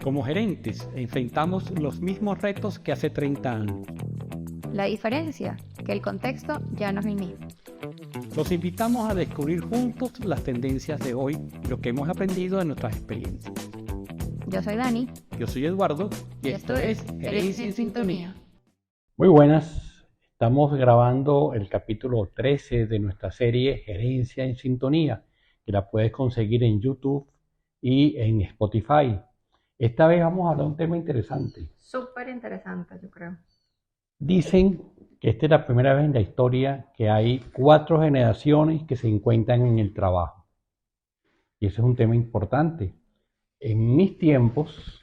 Como gerentes, enfrentamos los mismos retos que hace 30 años. La diferencia, que el contexto ya no es el mismo. Los invitamos a descubrir juntos las tendencias de hoy y lo que hemos aprendido de nuestras experiencias. Yo soy Dani. Yo soy Eduardo y esto es Gerencia en Sintonía. Muy buenas, estamos grabando el capítulo 13 de nuestra serie Gerencia en Sintonía, que la puedes conseguir en YouTube y en Spotify. Esta vez vamos a hablar de un tema interesante. Súper interesante, yo creo. Dicen que esta es la primera vez en la historia que hay 4 generaciones que se encuentran en el trabajo. Y ese es un tema importante. En mis tiempos,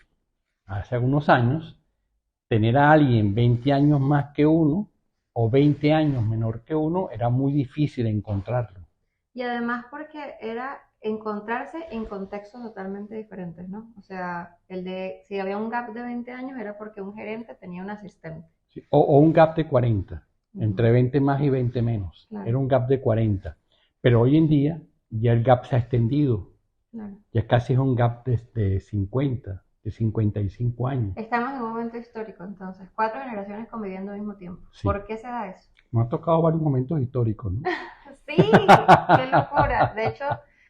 hace algunos años, tener a alguien 20 años más que uno o 20 años menor que uno era muy difícil encontrarlo. Y además porque era encontrarse en contextos totalmente diferentes, ¿no? O sea, si había un gap de 20 años era porque un gerente tenía un asistente. Sí, o un gap de 40, entre 20 más y 20 menos. Claro. Era un gap de 40. Pero hoy en día ya el gap se ha extendido. Claro. Ya casi es un gap de 50, de 55 años. Estamos en un momento histórico, entonces, 4 generaciones conviviendo al mismo tiempo. Sí. ¿Por qué se da eso? Nos ha tocado varios momentos históricos, ¿no? Sí, qué locura. De hecho,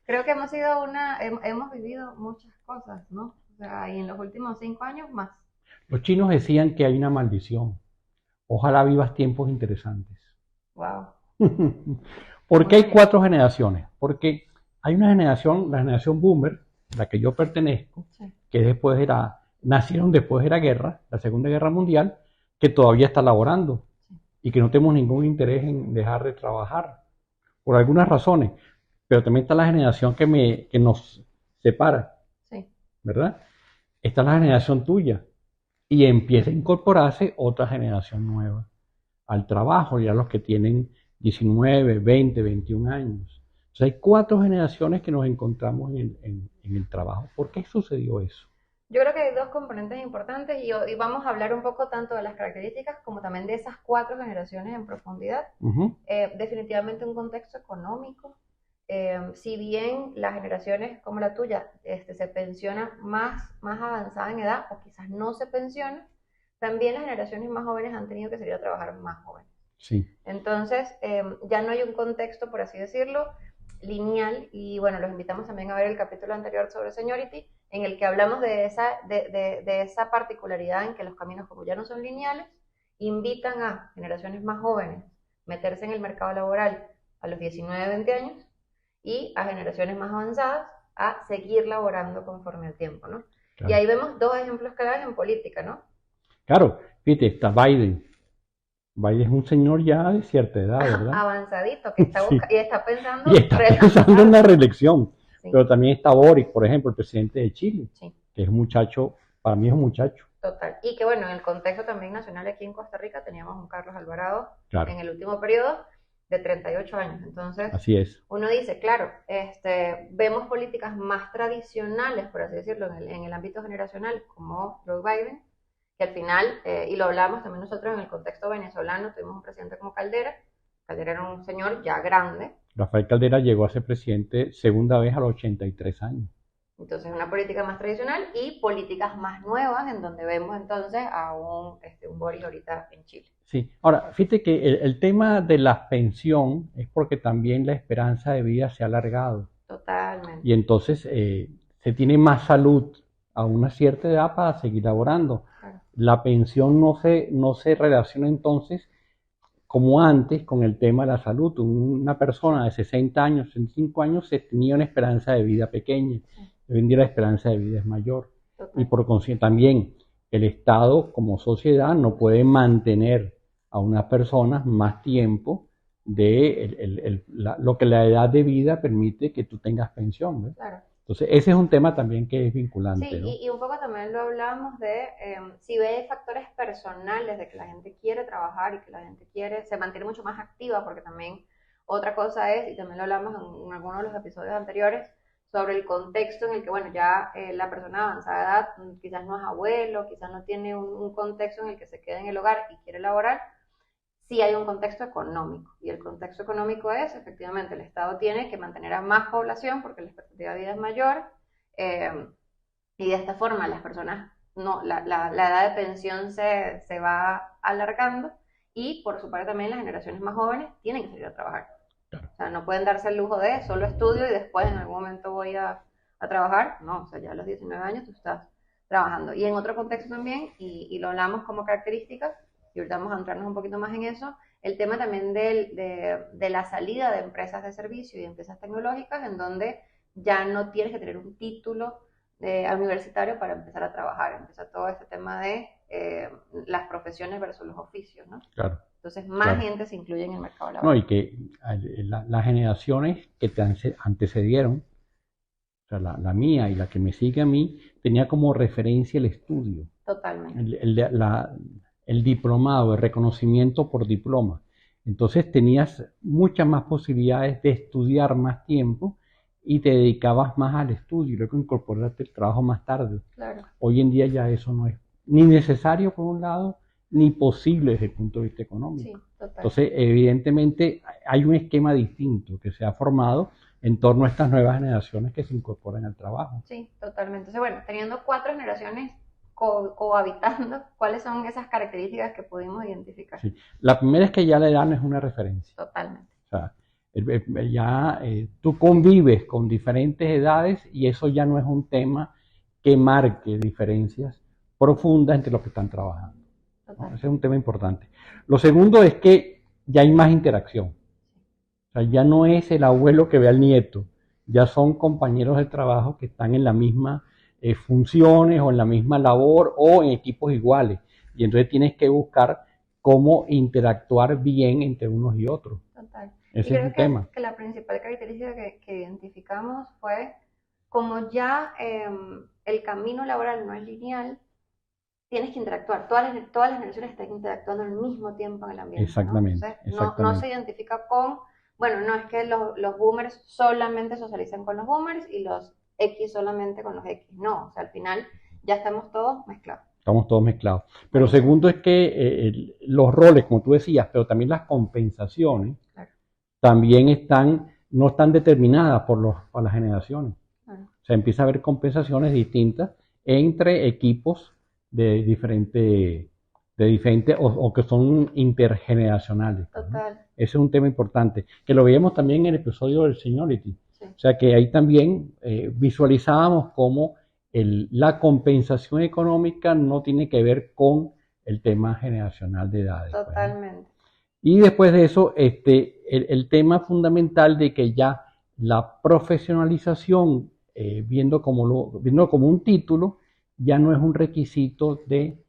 creo que hemos vivido muchas cosas, ¿no? O sea, y en los últimos 5 años más. Los chinos decían que hay una maldición. Ojalá vivas tiempos interesantes. Wow. ¿Por qué hay 4 generaciones? Porque hay una generación, la generación boomer, la que yo pertenezco, Sí. que nacieron después de la guerra, la Segunda Guerra Mundial, que todavía está laborando y que no tenemos ningún interés en dejar de trabajar, por algunas razones. Pero también está la generación que nos separa, Sí. ¿verdad? Está la generación tuya y empieza a incorporarse otra generación nueva al trabajo, ya los que tienen 19, 20, 21 años. Entonces hay 4 generaciones que nos encontramos en el trabajo. ¿Por qué sucedió eso? Yo creo que hay 2 componentes importantes y vamos a hablar un poco tanto de las características como también de esas 4 generaciones en profundidad. Definitivamente un contexto económico. Si bien las generaciones como la tuya se pensiona más avanzada en edad o quizás no se pensiona, también las generaciones más jóvenes han tenido que salir a trabajar más jóvenes. Sí. Entonces, ya no hay un contexto, por así decirlo, lineal, y bueno, los invitamos también a ver el capítulo anterior sobre seniority, en el que hablamos de esa particularidad en que los caminos, como ya no son lineales, invitan a generaciones más jóvenes meterse en el mercado laboral a los 19, 20 años, y a generaciones más avanzadas a seguir laborando conforme al tiempo, ¿no? Claro. Y ahí vemos 2 ejemplos claves en política, ¿no? Claro, fíjate, está Biden. Biden es un señor ya de cierta edad, ¿verdad? Avanzadito, que está, sí. Y está pensando, pensando en la reelección. Sí. Pero también está Boric, por ejemplo, el presidente de Chile, sí. Que es un muchacho, para mí es un muchacho. Total. Y que bueno, en el contexto también nacional aquí en Costa Rica teníamos un Carlos Alvarado, claro, en el último periodo de 38 años. Entonces, así es. Uno dice, claro, vemos políticas más tradicionales, por así decirlo, en el ámbito generacional, como Joe Biden, que al final, y lo hablamos también nosotros en el contexto venezolano, tuvimos un presidente como Caldera. Caldera era un señor ya grande. Rafael Caldera llegó a ser presidente segunda vez a los 83 años. Entonces, una política más tradicional y políticas más nuevas, en donde vemos entonces a un Boric ahorita en Chile. Sí, ahora, fíjate que el tema de la pensión es porque también la esperanza de vida se ha alargado. Totalmente. Y entonces se tiene más salud a una cierta edad para seguir laborando. Claro. La pensión no se relaciona entonces como antes con el tema de la salud. Una persona de 60 años, 65 años, tenía una esperanza de vida pequeña. Hoy en día la esperanza de vida es mayor. Total. Y por consiguiente también el Estado como sociedad no puede mantener a unas personas más tiempo de lo que la edad de vida permite que tú tengas pensión, ¿ves? Claro. Entonces ese es un tema también que es vinculante. Sí, ¿no? y un poco también lo hablamos de si ve factores personales de que la gente quiere trabajar y que la gente se mantiene mucho más activa, porque también otra cosa es, y también lo hablamos en algunos de los episodios anteriores, sobre el contexto en el que, bueno, ya la persona de avanzada edad quizás no es abuelo, quizás no tiene un contexto en el que se quede en el hogar y quiere laborar. Sí hay un contexto económico, y el contexto económico es, efectivamente, el Estado tiene que mantener a más población porque la expectativa de vida es mayor, Y de esta forma las personas, no, la edad de pensión se va alargando y por su parte también las generaciones más jóvenes tienen que salir a trabajar. O sea, no pueden darse el lujo de solo estudio y después en algún momento voy a trabajar. No, o sea, ya a los 19 años tú estás trabajando. Y en otro contexto también, y lo hablamos como características, y ahorita vamos a entrarnos un poquito más en eso, el tema también de la salida de empresas de servicio y de empresas tecnológicas en donde ya no tienes que tener un título universitario para empezar a trabajar. Empieza todo este tema de las profesiones versus los oficios, ¿no? Claro. Entonces, más Claro. gente se incluye en el mercado No, laboral. y que las generaciones que te antecedieron, o sea, la mía y la que me sigue a mí, tenía como referencia el estudio, Totalmente. el diplomado, el reconocimiento por diploma. Entonces tenías muchas más posibilidades de estudiar más tiempo y te dedicabas más al estudio y luego incorporaste el trabajo más tarde. Claro. Hoy en día ya eso no es ni necesario por un lado, ni posible desde el punto de vista económico. Sí, total. Entonces, evidentemente, hay un esquema distinto que se ha formado en torno a estas nuevas generaciones que se incorporan al trabajo. Sí, totalmente. Entonces, bueno, teniendo 4 generaciones cohabitando, ¿cuáles son esas características que pudimos identificar? Sí. La primera es que ya la edad no es una referencia. Totalmente. O sea, ya tú convives con diferentes edades y eso ya no es un tema que marque diferencias profundas entre los que están trabajando. ¿No? Ese es un tema importante. Lo segundo es que ya hay más interacción. O sea, ya no es el abuelo que ve al nieto, ya son compañeros de trabajo que están en las mismas funciones o en la misma labor o en equipos iguales. Y entonces tienes que buscar cómo interactuar bien entre unos y otros. Total. Ese es un tema. Que la principal característica que identificamos fue como ya el camino laboral no es lineal, tienes que interactuar. Todas las generaciones están interactuando al mismo tiempo en el ambiente. Exactamente. ¿No? Entonces, exactamente. No se identifica con, bueno, no es que los boomers solamente socializan con los boomers y los X solamente con los X. No, o sea, al final ya estamos todos mezclados. Estamos todos mezclados. Pero segundo es que los roles, como tú decías, pero también las compensaciones, claro, también no están determinadas por las generaciones. Claro. O sea, empieza a haber compensaciones distintas entre equipos de diferentes o que son intergeneracionales. Total. ¿No? Ese es un tema importante, que lo veíamos también en el episodio del Seniority. Sí. O sea, que ahí también visualizábamos cómo la compensación económica no tiene que ver con el tema generacional de edades. Totalmente. Pues, ¿no? Y después de eso, el tema fundamental de que ya la profesionalización, viendo como un título, ya no es un requisito de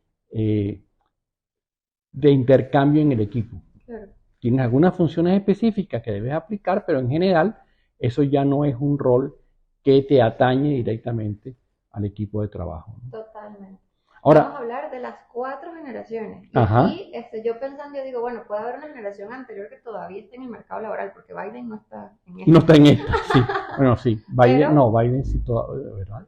intercambio en el equipo. Claro. Tienes algunas funciones específicas que debes aplicar, pero en general eso ya no es un rol que te atañe directamente al equipo de trabajo, ¿no? Totalmente. Ahora, vamos a hablar de las 4 generaciones. Y ajá, aquí yo pensando, yo digo, bueno, puede haber una generación anterior que todavía esté en el mercado laboral, porque Biden no está en esta. No está en esta, sí. Bueno, sí. Biden sí todavía, ¿verdad?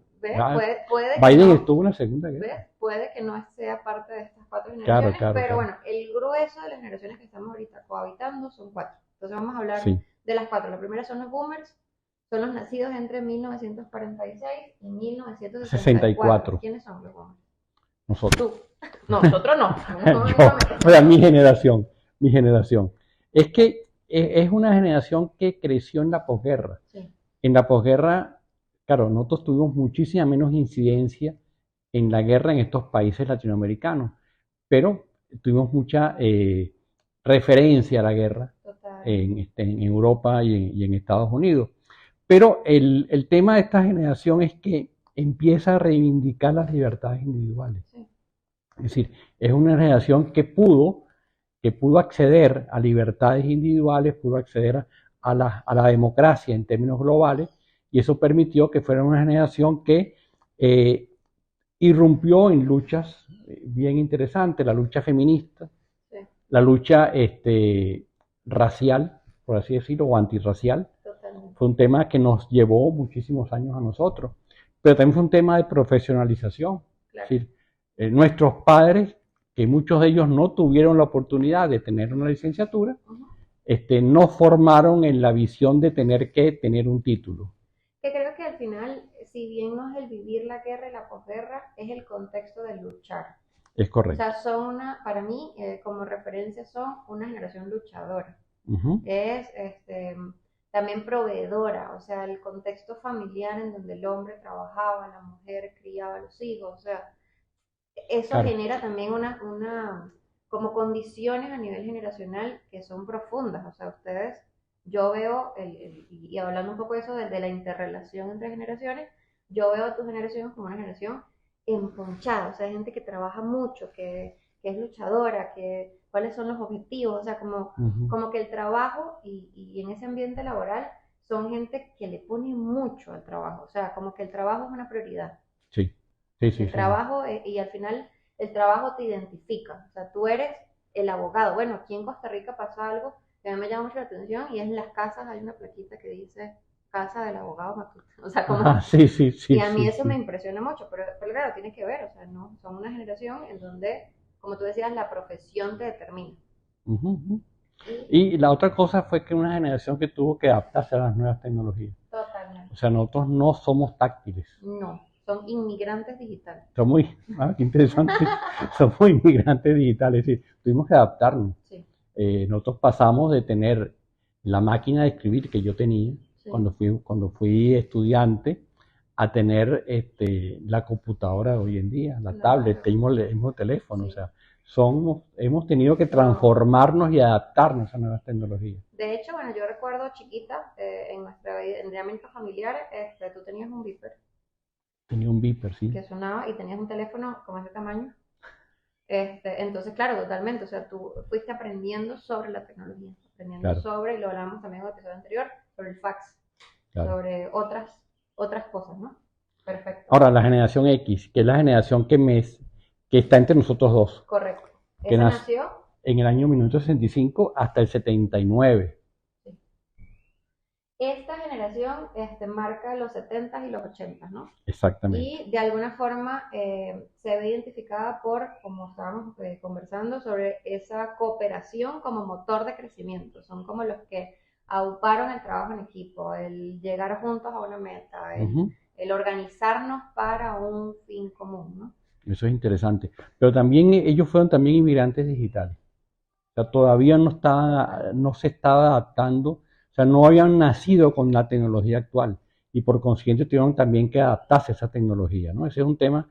Puede Biden no, estuvo en la Segunda Guerra. Puede que no sea parte de estas 4 generaciones, claro, pero bueno, el grueso de las generaciones que estamos ahorita cohabitando son 4. Entonces vamos a hablar de las 4. La primera son los boomers, son los nacidos entre 1946 y 1964. ¿Quiénes son los boomers? Nosotros. Tú. Nosotros no. O sea, mi generación. Es que es una generación que creció en la posguerra. Sí. En la posguerra, claro, nosotros tuvimos muchísima menos incidencia en la guerra en estos países latinoamericanos, pero tuvimos mucha referencia a la guerra en Europa y en Estados Unidos. Pero el tema de esta generación es que empieza a reivindicar las libertades individuales. Sí. Es decir, es una generación que pudo acceder a libertades individuales, pudo acceder a la democracia en términos globales, y eso permitió que fuera una generación que irrumpió en luchas bien interesantes, la lucha feminista, sí, la lucha racial, por así decirlo, o antirracial. Totalmente. Fue un tema que nos llevó muchísimos años a nosotros, pero también fue un tema de profesionalización. Claro. Es decir, nuestros padres, que muchos de ellos no tuvieron la oportunidad de tener una licenciatura, no formaron en la visión de tener que tener un título. Que creo que al final, si bien no es el vivir la guerra y la posguerra, es el contexto de luchar. Es O correcto. sea, son para mí, como referencia, son una generación luchadora. Ujú. Es también proveedora, o sea, el contexto familiar en donde el hombre trabajaba, la mujer criaba a los hijos, o sea, eso Claro. genera también como condiciones a nivel generacional que son profundas, o sea, ustedes, yo veo, y hablando un poco de eso, de la interrelación entre generaciones, yo veo a tu generación como una generación emponchada, o sea, gente que trabaja mucho, que es luchadora, cuáles son los objetivos, o sea, Ujú. como que el trabajo y en ese ambiente laboral son gente que le pone mucho al trabajo, o sea, como que el trabajo es una prioridad. Sí, sí, sí, El sí. trabajo, y al final el trabajo te identifica, o sea, tú eres el abogado. Bueno, aquí en Costa Rica pasa algo que a mí me llama mucho la atención y es en las casas hay una plaquita que dice Casa del Abogado Matute. O sea, Ajá, como, sí, sí, y sí, a mí sí, eso me sí. impresiona mucho, pero claro, tiene que ver, o sea, no, son una generación en donde, como tú decías, la profesión te determina. Ujú, ujú. Y Y la otra cosa fue que una generación que tuvo que adaptarse a las nuevas tecnologías. O totalmente, sea, nosotros no somos táctiles. no, son inmigrantes digitales. Somos, qué interesante, somos inmigrantes digitales. Es decir, tuvimos que adaptarnos. Sí, Nosotros pasamos de tener la máquina de escribir que yo tenía sí, cuando fui estudiante a tener la computadora de hoy en día, la tablet, claro, tenemos el mismo teléfono. O sí. sea, hemos tenido que No, transformarnos y adaptarnos a nuevas tecnologías. de hecho, bueno, yo recuerdo chiquita, en nuestra dinámica familiar, tú tenías un beeper Tenía un beeper, sí, que sonaba y tenías un teléfono como ese tamaño. Entonces, claro, totalmente, o sea, tú fuiste aprendiendo sobre la tecnología, aprendiendo claro, sobre, y lo hablamos también en el episodio anterior, sobre el fax, claro. sobre otras cosas, ¿no? Perfecto, Ahora, la generación X, que es la generación que está entre nosotros dos, correcto. que Esa nace nació, en el año 1965 hasta el 79. sí. Esta generación marca los 70 y los 80, ¿no? Exactamente. Y de alguna forma se ve identificada por, como estábamos conversando, sobre esa cooperación como motor de crecimiento. Son como los que auparon el trabajo en equipo, el llegar juntos a una meta, Ujú. el organizarnos para un fin común, ¿no? Eso es interesante. Pero también ellos fueron también inmigrantes digitales. O sea, todavía Total. no se estaba adaptando, o sea, no habían nacido con la tecnología actual y por consiguiente tuvieron también que adaptarse a esa tecnología, ¿no? Ese es un tema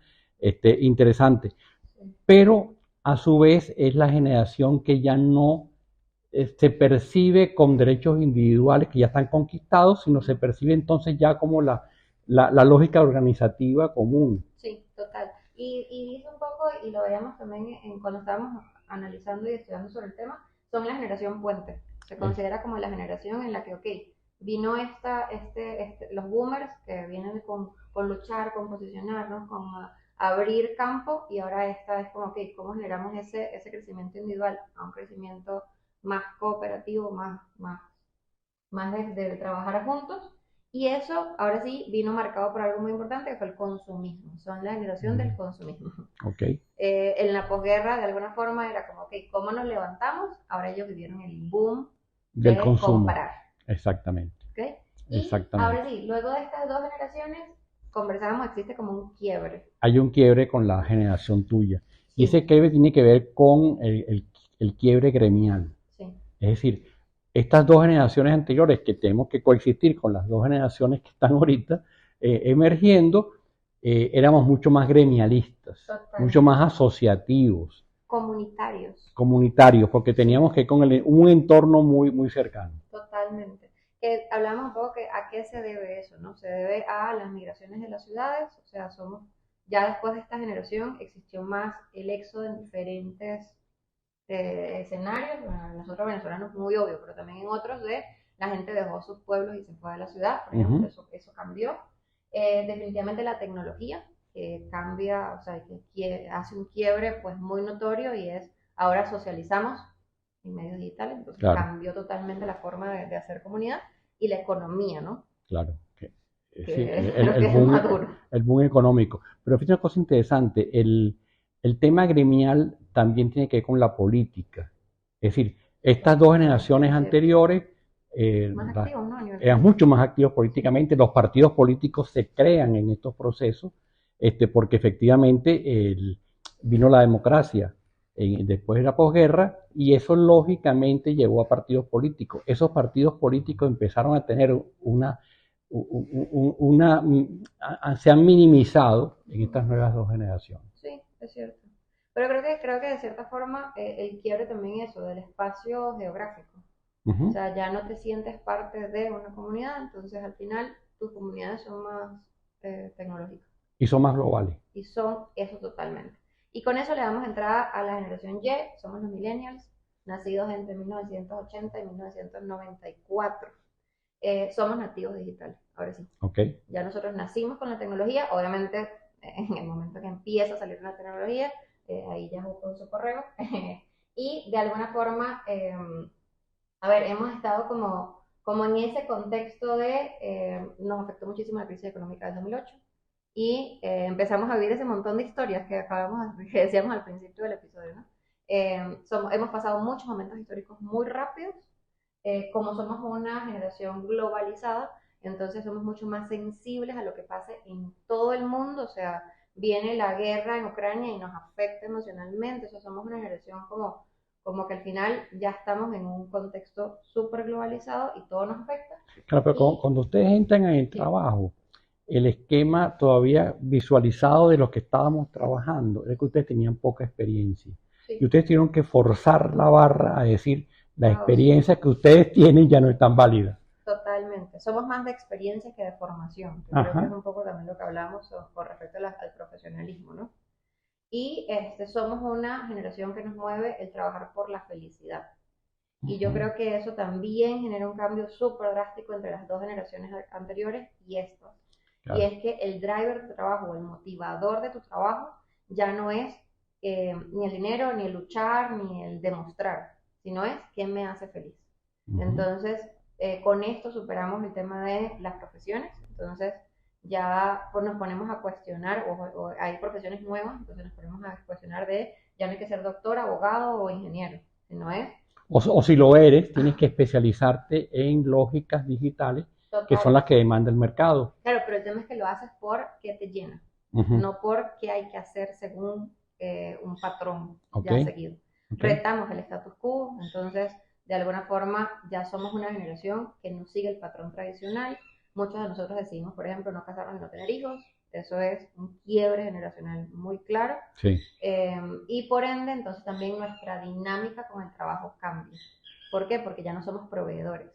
interesante. Sí. Pero a su vez es la generación que ya no se percibe con derechos individuales que ya están conquistados, sino se percibe entonces ya como la lógica organizativa común. Sí, total. Y dice un poco, y lo veíamos también cuando estábamos analizando y estudiando sobre el tema, son la generación puente. Se Es, considera como la generación en la que, ok, vino los boomers que vienen con luchar, con posicionarnos, con abrir campo, y ahora esta es como, ok, ¿cómo generamos ese crecimiento individual a un crecimiento más cooperativo, más de trabajar juntos? Y eso, ahora sí, vino marcado por algo muy importante, que fue el consumismo. Son la generación del consumismo. ok, En la posguerra, de alguna forma, era como, ok, ¿cómo nos levantamos? Ahora ellos vivieron el boom del de consumo, comprar. exactamente, ¿Okay? Y ahora exactamente. sí, luego de estas dos generaciones, conversábamos, existe como un quiebre. Hay un quiebre con la generación tuya. Y ese Sí, quiebre tiene que ver con el quiebre gremial. sí, Es decir, estas dos generaciones anteriores que tenemos que coexistir con las dos generaciones que están ahorita emergiendo, éramos mucho más gremialistas, mucho totalmente. más asociativos, Comunitarios. comunitarios, porque Sí, teníamos que con un entorno muy, muy cercano. totalmente. Que hablamos un poco que a qué se debe eso, ¿no? Se debe a las migraciones de las ciudades, o sea, ya después de esta generación existió más el éxodo en diferentes escenarios, bueno, nosotros venezolanos muy obvio, pero también en otros de la gente dejó sus pueblos y se fue a la ciudad, por Uh ejemplo, -huh. eso cambió. Definitivamente la tecnología cambia, o sea, que hace un quiebre pues muy notorio y es ahora socializamos en medios digitales, entonces Claro, cambió totalmente la forma de hacer comunidad y la economía, ¿no? claro. Sí, Que es lo que es más duro. el boom económico. Pero fíjate una cosa interesante, el tema gremial también tiene que ver con la política. Es decir, estas dos Eso te iba a generaciones decir. anteriores Más activos, ¿no? Eran mucho más activos políticamente. Los partidos políticos se crean en estos procesos, porque efectivamente vino la democracia después de la posguerra y eso lógicamente llevó a partidos políticos. Esos partidos políticos empezaron a tener se han minimizado en estas nuevas dos generaciones. Sí, es cierto. Pero creo que de cierta forma el quiebre también es eso, del espacio geográfico. O sea, ya no te sientes parte de una comunidad, entonces al final tus comunidades son más tecnológicas. Y son más globales. Y son eso totalmente. Y con eso le damos entrada a la generación Y, somos los millennials, nacidos entre 1980 y 1994. Somos nativos digitales, ahora sí. Okay. Ya nosotros nacimos con la tecnología, obviamente en el momento que empieza a salir una tecnología, ahí ya con su correo, y de alguna forma, a ver, hemos estado como en ese contexto de, nos afectó muchísimo la crisis económica del 2008, y empezamos a vivir ese montón de historias que decíamos al principio del episodio, ¿no? Hemos pasado muchos momentos históricos muy rápidos, como somos una generación globalizada, entonces somos mucho más sensibles a lo que pase en todo el mundo, o sea, viene la guerra en Ucrania y nos afecta emocionalmente, o sea, somos una generación como que al final ya estamos en un contexto súper globalizado y todo nos afecta. Claro, pero cuando ustedes entran en el trabajo, el esquema todavía visualizado de los que estábamos trabajando es que ustedes tenían poca experiencia. Sí. Y ustedes tuvieron que forzar la barra a decir, la experiencia que ustedes tienen ya no es tan válida. Totalmente. Somos más de experiencia que de formación. Que creo que es un poco también lo que hablamos con respecto al profesionalismo, ¿no? Y somos una generación que nos mueve el trabajar por la felicidad. Y yo creo que eso también genera un cambio súper drástico entre las dos generaciones anteriores y estas. Claro. Y es que el driver de tu trabajo, el motivador de tu trabajo, ya no es ni el dinero, ni el luchar, ni el demostrar, sino es qué me hace feliz. Entonces, con esto superamos el tema de las profesiones. Entonces, ya pues, nos ponemos a cuestionar, o hay profesiones nuevas, entonces nos ponemos a cuestionar ya no hay que ser doctor, abogado o ingeniero, sino es... O si lo eres, tienes que especializarte en lógicas digitales, total, que son las que demanda el mercado. Claro, pero el tema es que lo haces porque te llena, no porque hay que hacer según un patrón ya seguido. Retamos el status quo, entonces de alguna forma ya somos una generación que no sigue el patrón tradicional. Muchos de nosotros decidimos, por ejemplo, no casarnos y no tener hijos. Eso es un quiebre generacional muy claro. Sí. Y por ende, entonces también nuestra dinámica con el trabajo cambia. ¿Por qué? Porque ya no somos proveedores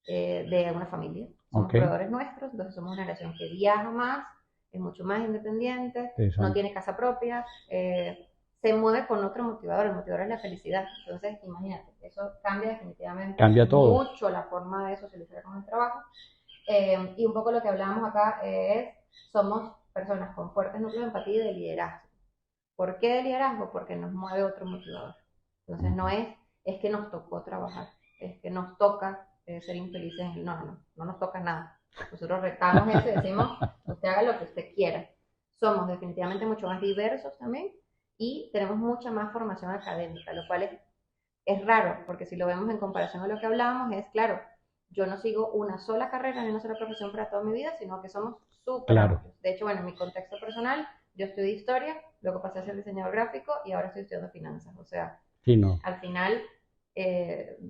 de una familia. Somos proveedores nuestros, entonces somos una generación que viaja más, es mucho más independiente, no tiene casa propia, se mueve con otro motivador, el motivador es la felicidad. Entonces, imagínate, eso cambia definitivamente mucho la forma de socializar con el trabajo. Y un poco lo que hablábamos acá es, somos personas con fuertes núcleos de empatía y de liderazgo. ¿Por qué de liderazgo? Porque nos mueve otro motivador. Entonces no es que nos tocó trabajar, es que nos toca ser infelices. No nos toca nada. Nosotros retamos eso y decimos, usted haga lo que usted quiera. Somos definitivamente mucho más diversos también y tenemos mucha más formación académica, lo cual es raro, porque si lo vemos en comparación a lo que hablábamos, es claro, yo no sigo una sola carrera ni una sola profesión para toda mi vida, sino que somos súper amplios. De hecho, bueno, en mi contexto personal, yo estudié historia, luego pasé a ser diseñador gráfico y ahora estoy estudiando finanzas. O sea, al final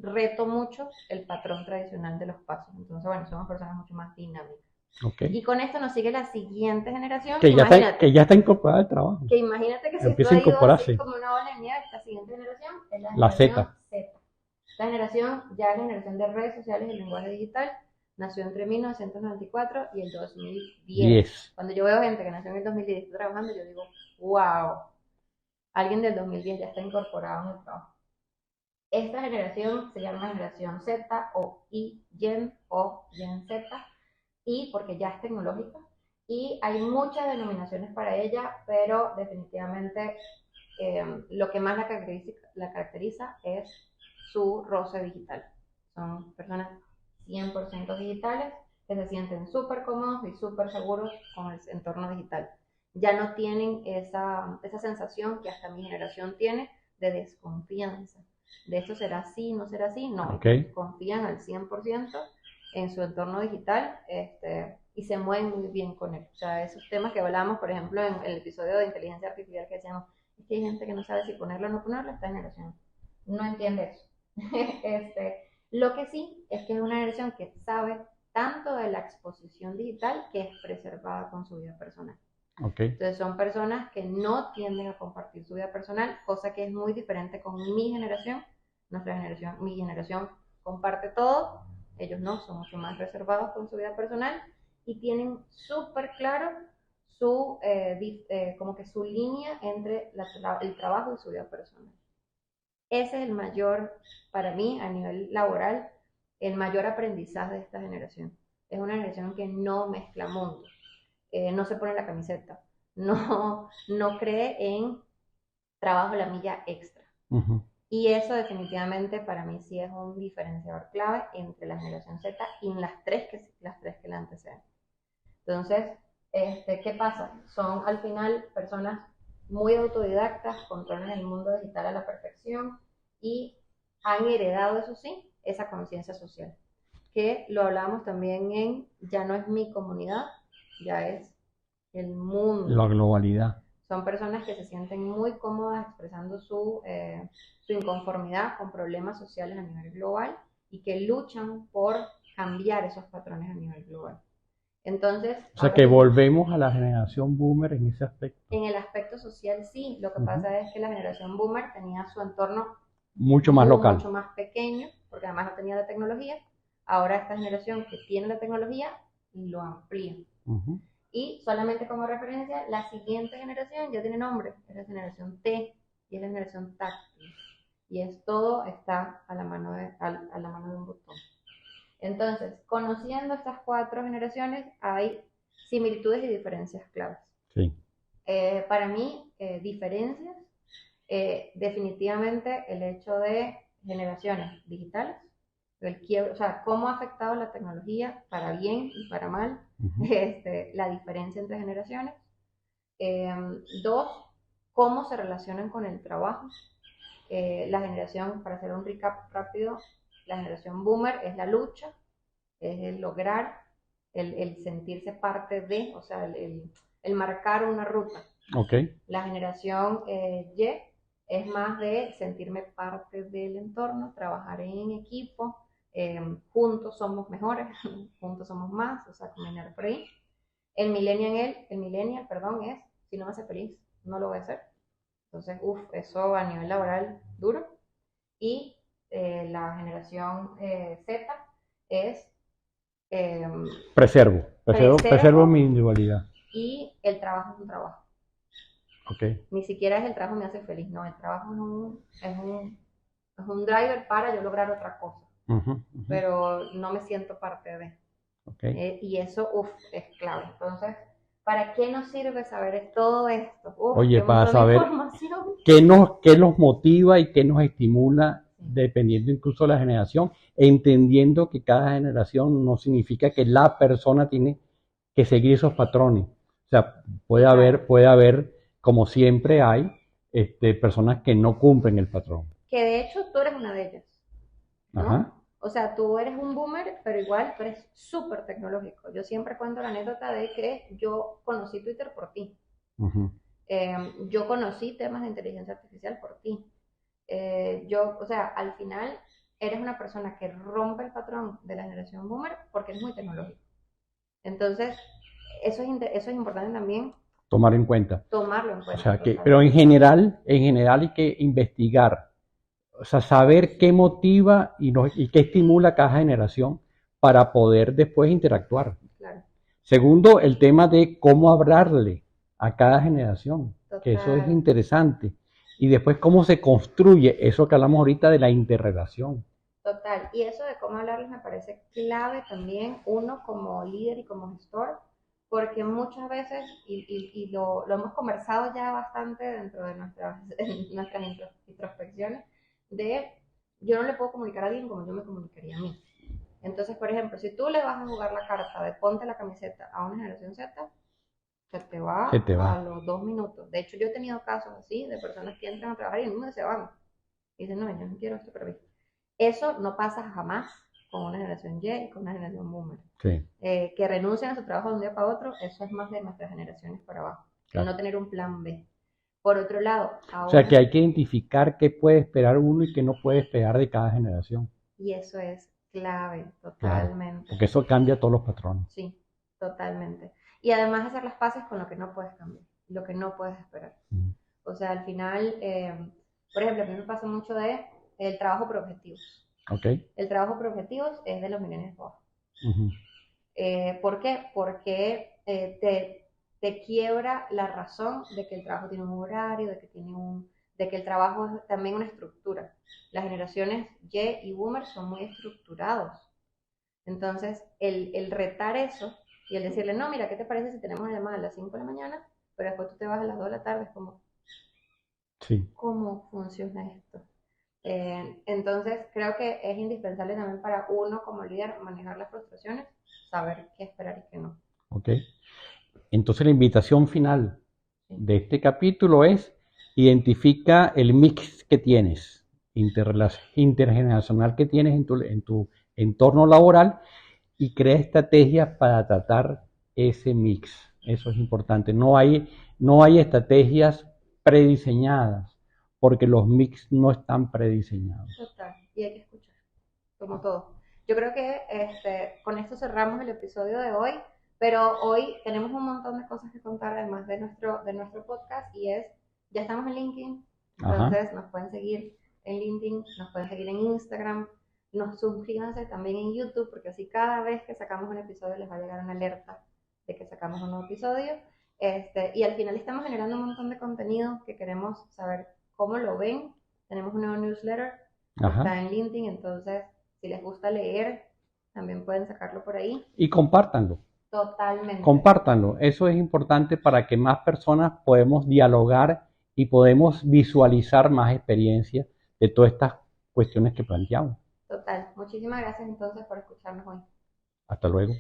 reto mucho el patrón tradicional de los pasos. Entonces, bueno, somos personas mucho más dinámicas. Y con esto nos sigue la siguiente generación. Que ya está incorporada al trabajo. Que imagínate que si esto ha ido así como una ola de nieve, esta siguiente generación es la generación Z. Esta generación ya es la generación de redes sociales y el lenguaje digital. Nació entre 1994 y el 2010. Cuando yo veo gente que nació en el 2010 y está trabajando, yo digo, wow, alguien del 2010 ya está incorporado en el trabajo. Esta generación se llama generación Z o Gen Z, y porque ya es tecnológica, y hay muchas denominaciones para ella, pero definitivamente lo que más la caracteriza es su roce digital. Son personas 100% digitales que se sienten súper cómodos y súper seguros con el entorno digital. Ya no tienen esa sensación que hasta mi generación tiene de desconfianza. de esto será así, no será así, no, Ok. confían al 100% en su entorno digital y se mueven muy bien con él. O sea, esos temas que hablábamos, por ejemplo, en el episodio de inteligencia artificial que decíamos, es que hay gente que no sabe si ponerlo o no ponerlo, esta generación no entiende eso. Lo que sí es que es una generación que sabe tanto de la exposición digital que es preservada con su vida personal. Ok. Entonces son personas que no tienden a compartir su vida personal, cosa que es muy diferente con mi generación. Mi generación comparte todo, ellos no, son mucho más reservados con su vida personal y tienen súper claro como que su línea entre el trabajo y su vida personal. Ese es el mayor, para mí, a nivel laboral, el mayor aprendizaje de esta generación. Es una generación que no mezcla mundos, no se pone la camiseta, no cree en trabajo la milla extra. Ujú. Y eso definitivamente para mí sí es un diferenciador clave entre la generación Z y las tres que la anteceden. Entonces, ¿qué pasa? Son al final personas muy autodidactas, controlan el mundo digital a la perfección y han heredado, eso sí, esa conciencia social, que lo hablábamos también en ya no es mi comunidad, ya es el La mundo. globalidad. Son personas que se sienten muy cómodas expresando su inconformidad con problemas sociales a nivel global y que luchan por cambiar esos patrones a nivel global. Entonces, O sea ahora que sí, volvemos a la generación boomer en ese aspecto. en el aspecto social sí, lo que Ujú. pasa es que la generación boomer tenía su entorno Mucho más local. mucho más pequeño, porque además no tenía la tecnología. Ahora esta generación que tiene la tecnología lo amplía. Ujú. Y solamente como referencia, la siguiente generación ya tiene nombre, es la generación T y es la generación táctil. Y es todo está a la mano a la mano de un botón. Entonces, conociendo estas cuatro generaciones, hay similitudes y diferencias claves. Sí. Para mí, diferencias, definitivamente el hecho de generaciones digitales, o sea, cómo ha afectado la tecnología para bien y para mal, Ujú. la diferencia entre generaciones. Eh, Dos, cómo se relacionan con el trabajo. La generación, para hacer un recap rápido, la generación boomer es la lucha, es el lograr, el sentirse parte de, o sea, el marcar una ruta. Ok. La generación Y es más de sentirme parte del entorno, trabajar en equipo, juntos somos mejores, juntos somos más, o sea, combinar por ahí. El millennial, perdón, es, si no me hace feliz, no lo voy a hacer. Entonces, eso a nivel laboral duro. Y la generación Z es eh, Preservo preservo mi individualidad. y el trabajo es un trabajo. Ok. Ni siquiera es el trabajo me hace feliz, no, el trabajo es un driver para yo lograr otra cosa, Ujú, ujú. pero no me siento parte de. Ok. Y eso, es clave. Entonces, ¿para qué nos sirve saber todo esto? Oye, Qué para montón de saber información. qué nos motiva y qué nos estimula, Sí, dependiendo incluso de la generación, entendiendo que cada generación no significa que la persona tiene que seguir esos patrones. O sea, sí, claro. puede haber, como siempre hay, personas que no cumplen el patrón. Que de hecho tú eres una de ellas, Ajá. ¿no? O sea, tú eres un boomer, pero igual tú eres súper tecnológico. Yo siempre cuento la anécdota de que yo conocí Twitter por ti. Ujú. Yo conocí temas de inteligencia artificial por ti. O sea, al final eres una persona que rompe el patrón de la generación boomer porque eres muy tecnológico. Entonces, eso es importante también Tomar en cuenta. tomarlo en O cuenta sea que, pero totalmente. en general hay que investigar, o sea, saber qué motiva y qué estimula a cada generación para poder después interactuar. Claro, Segundo, el tema de cómo hablarle a cada generación, que eso es total, interesante. Y después cómo se construye eso que hablamos ahorita de la interrelación. total. Y eso de cómo hablarles me parece clave también, uno como líder y como gestor, porque muchas veces, y lo hemos conversado ya bastante dentro de nuestras introspecciones, de yo no le puedo comunicar a alguien como yo me comunicaría a mí. Entonces, por ejemplo, si tú le vas a jugar la carta de ponte la camiseta a una generación Z, se te Se va te a va. los 2 minutos. De hecho, yo he tenido casos así de personas que entran a trabajar y en uno se van. Y dicen, no, yo no quiero esto para mí. Eso no pasa jamás con una generación Y y con una generación Boomer. Sí, Que renuncian a su trabajo de un día para otro, eso es más de nuestras generaciones para abajo. El claro. no tener un plan B. Por otro lado, O sea que ahora, hay que identificar qué puede esperar uno y qué no puede esperar de cada generación. y eso es clave, Claro, totalmente. porque eso cambia todos los patrones. Sí, totalmente. Y además hacer las paces con lo que no puedes cambiar, lo que no puedes esperar. Mm. O sea, al final, por ejemplo, a mí me pasa mucho de el trabajo por objetivos. ¿Ok? El trabajo por objetivos es de los millennials bajos. Ujú. ¿Por qué? Porque te quiebra la razón de que el trabajo tiene un horario, de que el trabajo es también una estructura. Las generaciones Y y Boomer son muy estructurados. Entonces, el retar eso y el decirle, no, mira, ¿qué te parece si tenemos una llamada a las 5 de la mañana, pero después tú te vas a las 2 de la tarde? Es como, Sí, ¿cómo funciona esto? Entonces, creo que es indispensable también para uno como líder manejar las frustraciones, saber qué esperar y qué no. ¿ok? Entonces la invitación final Sí. de este capítulo es identifica el mix que tienes, intergeneracional que tienes en tu entorno laboral y crea estrategias para tratar ese mix. Eso es importante. No hay estrategias prediseñadas porque los mix no están prediseñados. Total, y hay que escuchar, como todo. Yo creo que con esto cerramos el episodio de hoy, pero hoy tenemos un montón de cosas que contar además de nuestro podcast y ya estamos en LinkedIn, Ajá. entonces nos pueden seguir en LinkedIn, nos pueden seguir en Instagram, nos suscríbanse también en YouTube porque así cada vez que sacamos un episodio les va a llegar una alerta de que sacamos un nuevo episodio. Y al final estamos generando un montón de contenido que queremos saber cómo lo ven. Tenemos un nuevo newsletter que Ajá. está en LinkedIn, entonces si les gusta leer, también pueden sacarlo por ahí. Y compártanlo. Totalmente, Compártanlo. Eso es importante para que más personas podamos dialogar y podemos visualizar más experiencias de todas estas cuestiones que planteamos. total. Muchísimas gracias entonces por escucharnos hoy. Hasta luego.